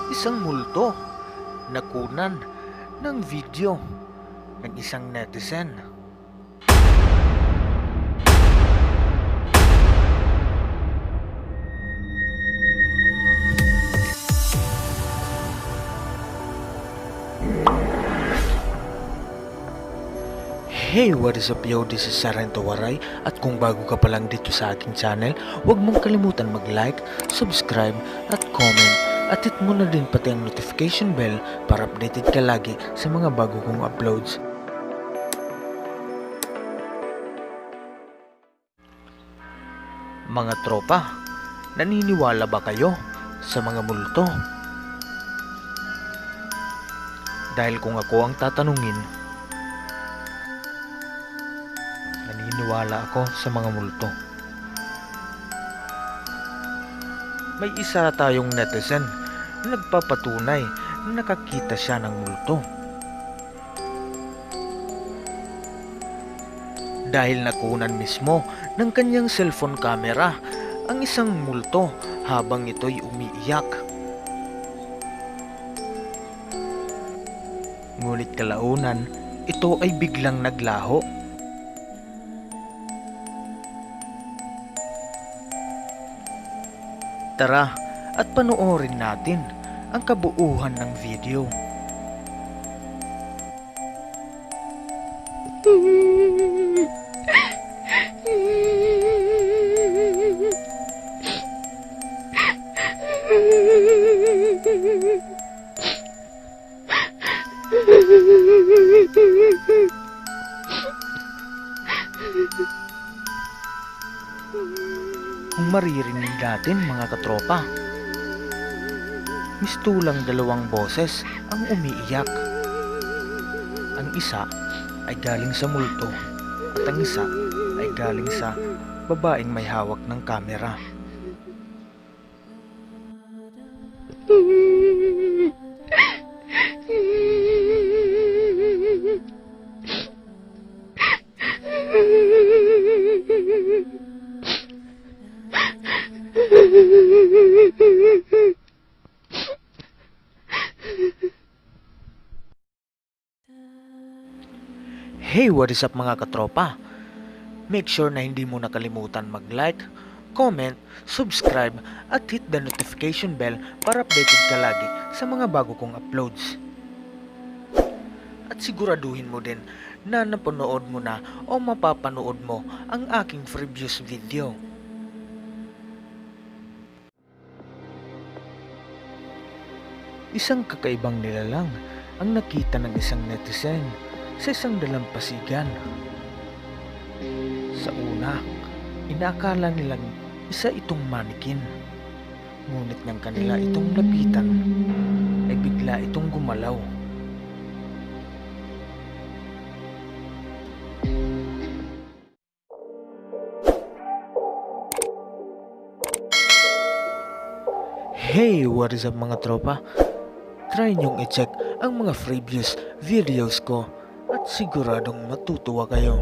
isang multo nakunan ng video ng isang netizen. Hey, what is up yo? This is Sarhento WARAY, at kung bago ka pa lang dito sa aking channel, huwag mong kalimutan mag-like, subscribe at comment, at hit mo na din pati ang notification bell para updated ka lagi sa mga bago kong uploads. Mga tropa, naniniwala ba kayo sa mga multo? Dahil kung ako ang tatanungin, naniniwala ako sa mga multo. May isa tayong netizen na nagpapatunay na nakakita siya ng multo. Dahil nakunan mismo ng kanyang cellphone camera ang isang multo habang ito'y umiiyak. Ngunit kalaunan, ito ay biglang naglaho. Tara at panoorin natin ang kabuuhan ng video. Kung maririnig natin mga katropa, mistulang dalawang boses ang umiiyak. Ang isa ay galing sa multo at ang isa ay galing sa babaeng may hawak ng kamera. Hey, what is up mga katropa? Make sure na hindi mo nakalimutan mag-like, comment, subscribe at hit the notification bell para updated ka lagi sa mga bago kong uploads. At siguraduhin mo din na napanood mo na o mapapanood mo ang aking previous video. Isang kakaibang nilalang ang nakita ng isang netizen sa isang dalampasigan. Sa una, inaakala nilang isa itong manikin. Ngunit nang kanila itong lapitan, ay bigla itong gumalaw. Hey, what is up mga tropa? Try nyong i-check ang mga previous videos ko at siguradong matutuwa kayo.